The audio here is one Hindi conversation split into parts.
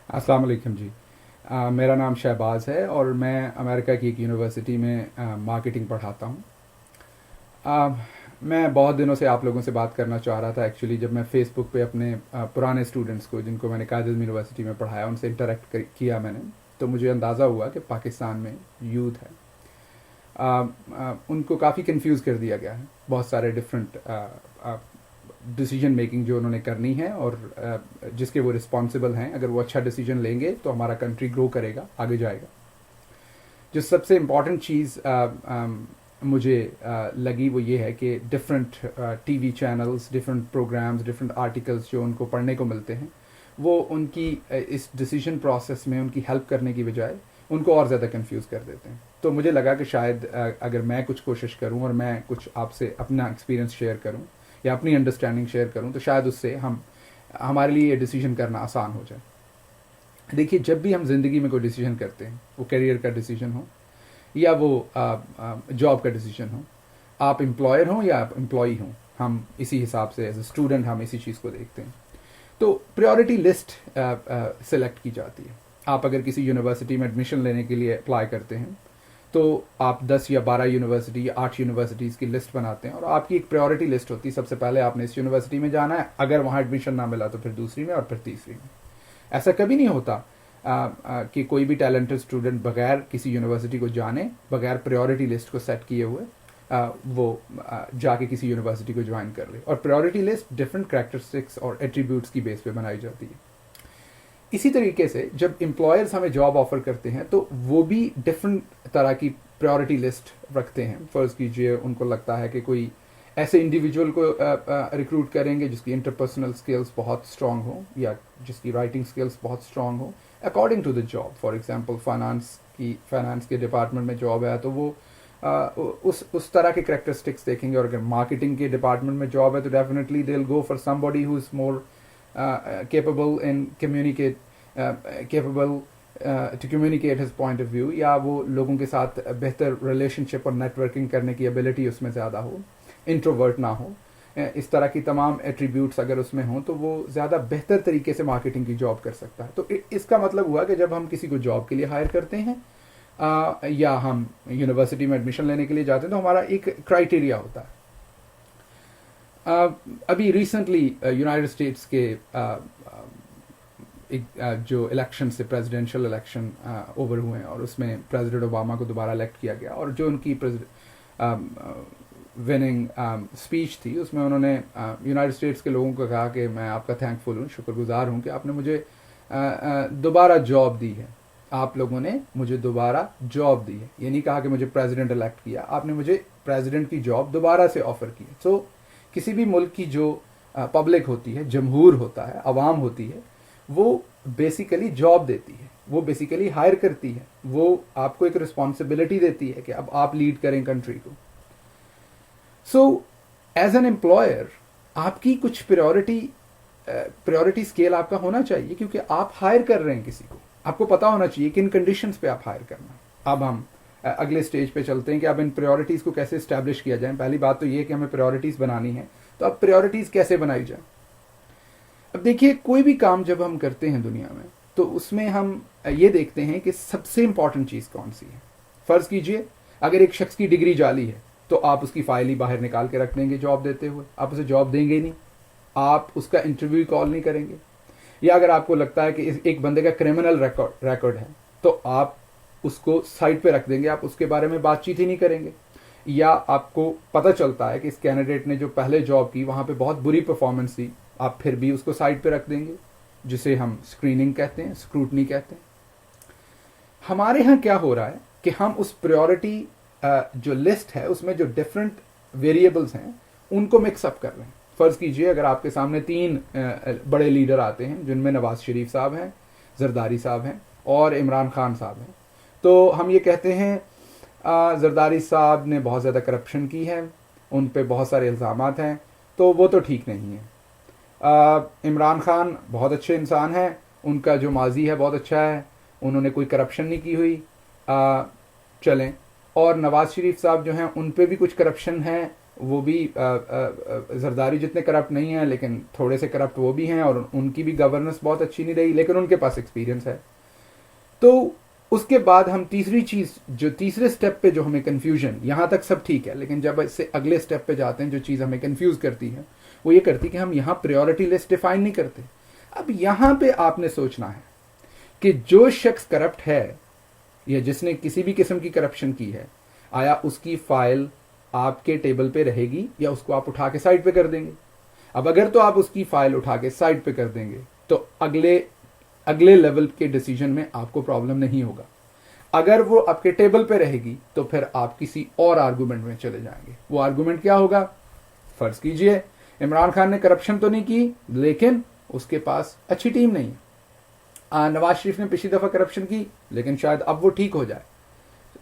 अस्सलाम वालेकुम जी। मेरा नाम शहबाज है और मैं अमेरिका की एक यूनिवर्सिटी में मार्केटिंग पढ़ाता हूँ। आ, मैं बहुत दिनों से आप लोगों से बात करना चाह रहा था एक्चुअली, जब मैं फेसबुक पे अपने पुराने स्टूडेंट्स को जिनको मैंने कायद यूनिवर्सिटी में पढ़ाया उनसे इंटरेक्ट किया मैंने, तो मुझे अंदाज़ा हुआ कि पाकिस्तान में यूथ है, उनको काफ़ी कंफ्यूज कर दिया गया है। बहुत सारे डिफरेंट डिसीजन मेकिंग जो उन्होंने करनी है और जिसके वो रिस्पॉन्सिबल हैं, अगर वो अच्छा डिसीजन लेंगे तो हमारा कंट्री ग्रो करेगा, आगे जाएगा। जो सबसे इम्पॉर्टेंट चीज़ मुझे लगी वो ये है कि different TV channels, different programs, different articles जो उनको पढ़ने को मिलते हैं, वो उनकी इस डिसीजन प्रोसेस में उनकी हेल्प करने की बजाय उनको और ज़्यादा कंफ्यूज कर देते हैं। तो मुझे लगा कि शायद अगर मैं कुछ कोशिश करूं और मैं कुछ आपसे अपना एक्सपीरियंस शेयर करूं या अपनी अंडरस्टैंडिंग शेयर करूं, तो शायद उससे हमारे लिए डिसीजन करना आसान हो जाए। देखिए, जब भी हम ज़िंदगी में कोई डिसीजन करते हैं, वो करियर का डिसीजन हो या वो जॉब का डिसीजन हो, आप एम्प्लॉयर हो या आप एम्प्लॉई हो, हम इसी हिसाब से एज ए स्टूडेंट हम इसी चीज़ को देखते हैं। तो प्रायोरिटी लिस्ट सेलेक्ट की जाती है। आप अगर किसी यूनिवर्सिटी में एडमिशन लेने के लिए अप्लाई करते हैं तो आप 10 या 12 यूनिवर्सिटी या 8 यूनिवर्सिटीज़ की लिस्ट बनाते हैं और आपकी एक प्रायोरिटी लिस्ट होती है। सबसे पहले आपने इस यूनिवर्सिटी में जाना है, अगर वहाँ एडमिशन ना मिला तो फिर दूसरी में और फिर तीसरी में। ऐसा कभी नहीं होता कि कोई भी टैलेंटेड स्टूडेंट बगैर किसी यूनिवर्सिटी को जाने, बगैर प्रायोरिटी लिस्ट को सेट किए हुए वो जाके किसी यूनिवर्सिटी को ज्वाइन कर ले। और प्रायोरिटी लिस्ट डिफरेंट कैरेक्टरिस्टिक्स और एट्रीब्यूट्स की बेस पे बनाई जाती है। इसी तरीके से जब एम्प्लॉयर्स हमें जॉब ऑफर करते हैं तो वो भी डिफरेंट तरह की प्रायोरिटी लिस्ट रखते हैं। फर्ज कीजिए उनको लगता है कि कोई ऐसे इंडिविजुअल को रिक्रूट करेंगे जिसकी इंटरपर्सनल स्किल्स बहुत स्ट्रांग हो या जिसकी राइटिंग स्किल्स बहुत स्ट्रांग हो according to the job. For example finance के डिपार्टमेंट में जॉब है तो वो उस तरह के करेक्टरिस्टिक्स देखेंगे। और अगर मार्केटिंग के डिपार्टमेंट में जॉब है तो definitely they will go for somebody who is more capable in communicate capable to communicate his point of view, या वो लोगों के साथ बेहतर रिलेशनशिप और नेटवर्किंग करने की एबिलिटी उसमें ज़्यादा हो, इंट्रोवर्ट ना हो। इस तरह की तमाम एट्रीब्यूट्स अगर उसमें हों तो वो ज़्यादा बेहतर तरीके से मार्केटिंग की जॉब कर सकता है। तो इसका मतलब हुआ कि जब हम किसी को जॉब के लिए हायर करते हैं या हम यूनिवर्सिटी में एडमिशन लेने के लिए जाते हैं तो हमारा एक क्राइटेरिया होता है। अभी रिसेंटली यूनाइटेड स्टेट्स के जो इलेक्शन से प्रेसिडेंशियल इलेक्शन ओवर हुए हैं और उसमें प्रेसिडेंट ओबामा को दोबारा इलेक्ट किया गया और जो उनकी विनिंग स्पीच थी उसमें उन्होंने यूनाइटेड स्टेट्स के लोगों को कहा कि मैं आपका थैंकफुल हूँ, शुक्रगुजार हूँ कि आपने मुझे दोबारा जॉब दी है। आप लोगों ने मुझे दोबारा जॉब दी है। ये नहीं कहा कि मुझे प्रेसिडेंट इलेक्ट किया, आपने मुझे प्रेसिडेंट की जॉब दोबारा से ऑफर की है। सो किसी भी मुल्क की जो पब्लिक होती है, जमहूर होता है, अवाम होती है, वो बेसिकली जॉब देती है, वो बेसिकली हायर करती है, वो आपको एक रिस्पॉन्सिबिलिटी देती है कि अब आप लीड करें कंट्री को। सो एज एन एम्प्लॉयर आपकी कुछ प्रायोरिटी स्केल आपका होना चाहिए, क्योंकि आप हायर कर रहे हैं किसी को, आपको पता होना चाहिए कि इन कंडीशंस पे आप हायर करना। अब हम अगले स्टेज पे चलते हैं कि अब इन प्रायोरिटीज़ को कैसे इस्टेब्लिश किया जाए। पहली बात तो ये कि हमें प्रायोरिटीज़ बनानी है, तो अब प्रायोरिटीज़ कैसे बनाई जाए। अब देखिए, कोई भी काम जब हम करते हैं दुनिया में तो उसमें हम ये देखते हैं कि सबसे इंपॉर्टेंट चीज़ कौन सी है। फ़र्ज़ कीजिए अगर एक शख्स की डिग्री जाली है तो आप उसकी फाइल ही बाहर निकाल के रख देंगे जॉब देते हुए, आप उसे जॉब देंगे नहीं, आप उसका इंटरव्यू कॉल नहीं करेंगे। या अगर आपको लगता है कि एक बंदे का क्रिमिनल रिकॉर्ड है तो आप उसको साइड पे रख देंगे, आप उसके बारे में बातचीत ही नहीं करेंगे। या आपको पता चलता है कि इस कैंडिडेट ने जो पहले जॉब की वहाँ पे बहुत बुरी परफॉर्मेंस थी, आप फिर भी उसको साइड पे रख देंगे, जिसे हम स्क्रीनिंग कहते हैं, स्क्रूटनी कहते हैं। हमारे यहाँ क्या हो रहा है कि हम उस प्रायोरिटी जो लिस्ट है उसमें जो डिफरेंट वेरिएबल्स हैं उनको मिक्सअप कर रहे हैं। फ़र्ज़ कीजिए अगर आपके सामने 3 बड़े लीडर आते हैं जिनमें नवाज शरीफ साहब हैं, जरदारी साहब हैं और इमरान खान साहब हैं, तो हम ये कहते हैं जरदारी साहब ने बहुत ज़्यादा करप्शन की है, उन पे बहुत सारे इल्ज़ामात हैं, तो वो तो ठीक नहीं है। इमरान खान बहुत अच्छे इंसान हैं, उनका जो माजी है बहुत अच्छा है, उन्होंने कोई करप्शन नहीं की हुई, चलें। और नवाज़ शरीफ साहब जो हैं उन पे भी कुछ करप्शन है, वो भी जरदारी जितने करप्ट नहीं हैं, लेकिन थोड़े से करप्ट वो भी हैं, और उनकी भी गवर्नेंस बहुत अच्छी नहीं रही, लेकिन उनके पास एक्सपीरियंस है। तो उसके बाद हम तीसरी चीज़, जो तीसरे स्टेप पे जो हमें कन्फ्यूजन, यहाँ तक सब ठीक है, लेकिन जब इससे अगले स्टेप पे जाते हैं जो चीज़ हमें कन्फ्यूज़ करती है वो ये करती है कि हम यहाँ प्रायोरिटी लिस्ट डिफाइन नहीं करते। अब यहाँ पे आपने सोचना है कि जो शख्स करप्ट है या जिसने किसी भी किस्म की करप्शन की है, आया उसकी फाइल आपके टेबल पे रहेगी या उसको आप उठा के साइड पे कर देंगे। अब अगर तो आप उसकी फाइल उठा के साइड पे कर देंगे तो अगले लेवल के डिसीजन में आपको प्रॉब्लम नहीं होगा। अगर वो आपके टेबल पे रहेगी तो फिर आप किसी और आर्गुमेंट में चले जाएंगे। वो आर्गुमेंट क्या होगा? फर्ज कीजिए इमरान खान ने करप्शन तो नहीं की, लेकिन उसके पास अच्छी टीम नहीं है। नवाज शरीफ ने पिछली दफा करप्शन की, लेकिन शायद अब वो ठीक हो जाए।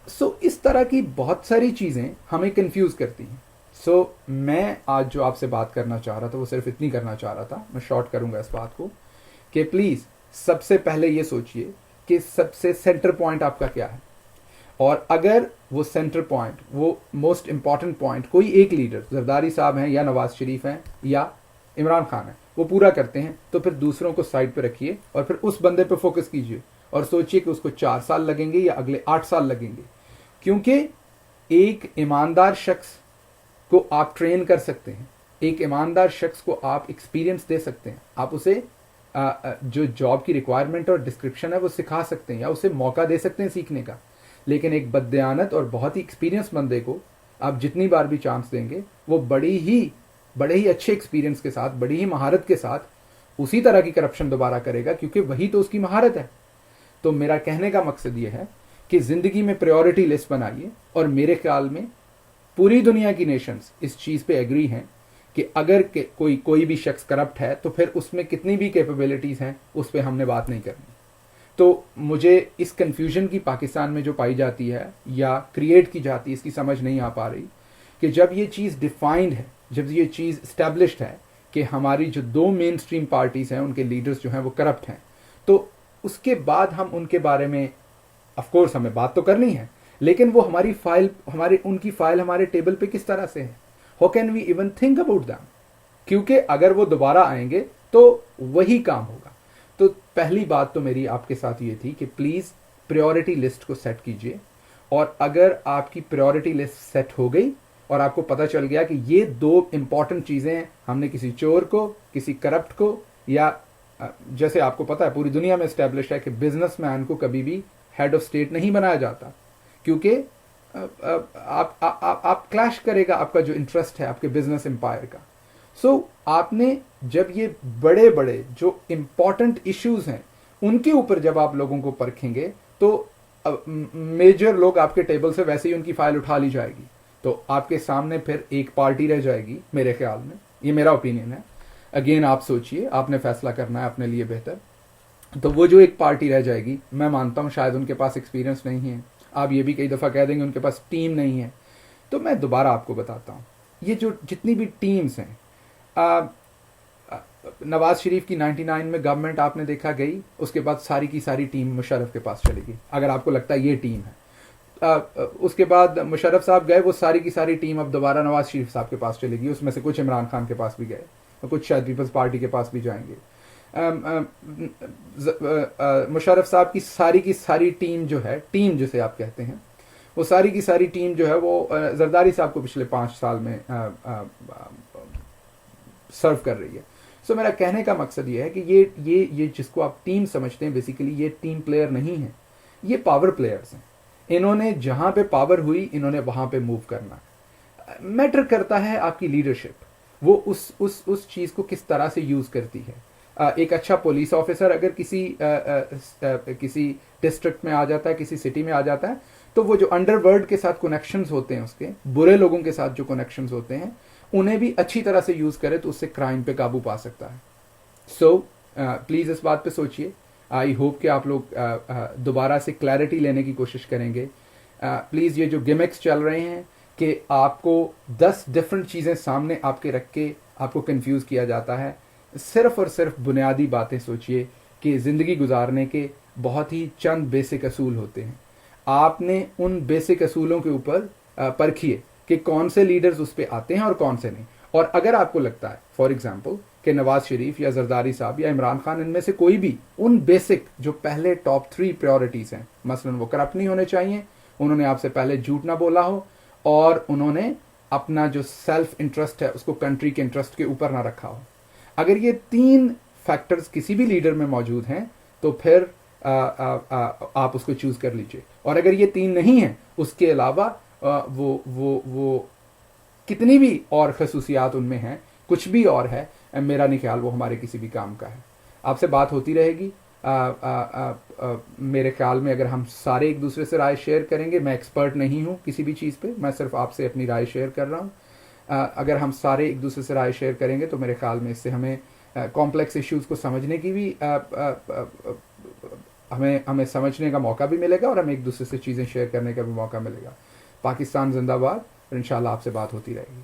सो इस तरह की बहुत सारी चीजें हमें कंफ्यूज करती हैं। सो मैं आज जो आपसे बात करना चाह रहा था वो सिर्फ इतनी करना चाह रहा था, मैं शॉर्ट करूंगा इस बात को, कि प्लीज सबसे पहले ये सोचिए कि सबसे सेंटर पॉइंट आपका क्या है, और अगर वो सेंटर पॉइंट, वो मोस्ट इंपॉर्टेंट पॉइंट कोई एक लीडर, जरदारी साहब हैं या नवाज शरीफ हैं या इमरान खान है, वो पूरा करते हैं, तो फिर दूसरों को साइड पे रखिए और फिर उस बंदे पे फोकस कीजिए और सोचिए कि उसको 4 साल लगेंगे या अगले 8 साल लगेंगे। क्योंकि एक ईमानदार शख्स को आप ट्रेन कर सकते हैं, एक ईमानदार शख्स को आप एक्सपीरियंस दे सकते हैं, आप उसे जो जॉब की रिक्वायरमेंट और डिस्क्रिप्शन है वो सिखा सकते हैं या उसे मौका दे सकते हैं सीखने का। लेकिन एक बददयानत और बहुत ही एक्सपीरियंस बंदे को आप जितनी बार भी चांस देंगे, वो बड़े ही अच्छे एक्सपीरियंस के साथ, बड़ी ही महारत के साथ उसी तरह की करप्शन दोबारा करेगा, क्योंकि वही तो उसकी महारत है। तो मेरा कहने का मकसद ये है कि जिंदगी में प्रायोरिटी लिस्ट बनाइए, और मेरे ख्याल में पूरी दुनिया की नेशंस इस चीज़ पे एग्री हैं कि अगर कोई भी शख्स करप्ट है तो फिर उसमें कितनी भी कैपेबिलिटीज़ हैं उस पर हमने बात नहीं करनी। तो मुझे इस कन्फ्यूजन की पाकिस्तान में जो पाई जाती है या क्रिएट की जाती है, इसकी समझ नहीं आ पा रही कि जब ये चीज़ डिफाइंड है, जब ये चीज़ इस्टेब्लिश्ड है कि हमारी जो 2 मेन स्ट्रीम पार्टीज़ हैं उनके लीडर्स जो हैं वो करप्ट हैं, तो उसके बाद हम उनके बारे में ऑफ कोर्स हमें बात तो करनी है, लेकिन वो उनकी फाइल हमारे टेबल पे किस तरह से है, how can we even think about them, क्योंकि अगर वो दोबारा आएंगे तो वही काम होगा। तो पहली बात तो मेरी आपके साथ ये थी कि प्लीज़ प्रायोरिटी लिस्ट को सेट कीजिए, और अगर आपकी प्रायोरिटी लिस्ट सेट हो गई और आपको पता चल गया कि ये 2 इंपॉर्टेंट चीज़ें हैं, हमने किसी चोर को, किसी करप्ट को, या जैसे आपको पता है पूरी दुनिया में एस्टेब्लिश है कि बिजनेसमैन को कभी भी हेड ऑफ स्टेट नहीं बनाया जाता, क्योंकि आप क्लैश करेगा आपका जो इंटरेस्ट है आपके बिजनेस एम्पायर का। सो आपने जब ये बड़े बड़े जो इंपॉर्टेंट इश्यूज हैं उनके ऊपर जब आप लोगों को परखेंगे तो मेजर लोग आपके टेबल से वैसे ही उनकी फाइल उठा ली जाएगी, तो आपके सामने फिर एक पार्टी रह जाएगी। मेरे ख्याल में, ये मेरा ओपिनियन है, अगेन आप सोचिए, आपने फैसला करना है अपने लिए बेहतर। तो वो जो एक पार्टी रह जाएगी, मैं मानता हूँ शायद उनके पास एक्सपीरियंस नहीं है, आप ये भी कई दफ़ा कह देंगे उनके पास टीम नहीं है। तो मैं दोबारा आपको बताता हूँ, ये जो जितनी भी टीम्स हैं, नवाज शरीफ की 99 में गवर्नमेंट आपने देखा गई, उसके बाद सारी की सारी टीम मुशर्रफ के पास चली गई, अगर आपको लगता है ये टीम है। उसके बाद मुशर्रफ साहब गए, वो सारी की सारी टीम अब दोबारा नवाज शरीफ साहब के पास चली गई, उसमें से कुछ इमरान खान के पास भी गए और कुछ शायद पीपल्स पार्टी के पास भी जाएंगे। मुशर्रफ साहब की सारी टीम जो है, टीम जिसे आप कहते हैं, वो सारी की सारी टीम जो है वो जरदारी साहब को पिछले 5 साल में सर्व कर रही है। सो मेरा कहने का मकसद ये है कि ये जिसको आप टीम समझते हैं, बेसिकली ये टीम प्लेयर नहीं है, ये पावर प्लेयर्स हैं। इन्होंने जहां पे पावर हुई, इन्होंने वहां पे मूव करना। मैटर करता है आपकी लीडरशिप, वो उस चीज को किस तरह से यूज करती है। एक अच्छा पुलिस ऑफिसर अगर किसी डिस्ट्रिक्ट में आ जाता है, किसी सिटी में आ जाता है, तो वो जो अंडरवर्ल्ड के साथ कनेक्शंस होते हैं, उसके बुरे लोगों के साथ जो कनेक्शंस होते हैं, उन्हें भी अच्छी तरह से यूज करे तो उससे क्राइम पे काबू पा सकता है। सो प्लीज इस बात पे सोचिए। आई होप कि आप लोग दोबारा से क्लैरिटी लेने की कोशिश करेंगे। प्लीज ये जो गिमिक्स चल रहे हैं कि आपको 10 डिफरेंट चीजें सामने आपके रख के आपको कंफ्यूज किया जाता है, सिर्फ और सिर्फ बुनियादी बातें सोचिए कि जिंदगी गुजारने के बहुत ही चंद बेसिक असूल होते हैं। आपने उन बेसिक असूलों के ऊपर परखिए कि कौन से लीडर्स उस पर आते हैं और कौन से नहीं। और अगर आपको लगता है फॉर एग्जाम्पल कि नवाज शरीफ या जरदारी साहब या इमरान खान इनमें से कोई भी उन बेसिक जो पहले टॉप 3 प्रायोरिटीज हैं, मसलन वो करप्ट नहीं होने चाहिए, उन्होंने आपसे पहले झूठ ना बोला हो, और उन्होंने अपना जो सेल्फ इंटरेस्ट है उसको कंट्री के इंटरेस्ट के ऊपर ना रखा हो, अगर ये 3 फैक्टर्स किसी भी लीडर में मौजूद हैं तो फिर आप उसको चूज कर लीजिए। और अगर ये 3 नहीं है, उसके अलावा वो कितनी भी और खसूसियात उनमें हैं, कुछ भी और है, मेरा नहीं ख्याल वो हमारे किसी भी काम का है। आपसे बात होती रहेगी। मेरे ख्याल में अगर हम सारे एक दूसरे से राय शेयर करेंगे, मैं एक्सपर्ट नहीं हूँ किसी भी चीज़ पे, मैं सिर्फ आपसे अपनी राय शेयर कर रहा हूँ। अगर हम सारे एक दूसरे से राय शेयर करेंगे तो मेरे ख्याल में इससे हमें कॉम्प्लेक्स इश्यूज़ को समझने की भी हमें समझने का मौका भी मिलेगा, और हमें एक दूसरे से चीज़ें शेयर करने का भी मौका मिलेगा। पाकिस्तान जिंदाबाद। और इंशाल्लाह आपसे बात होती रहेगी।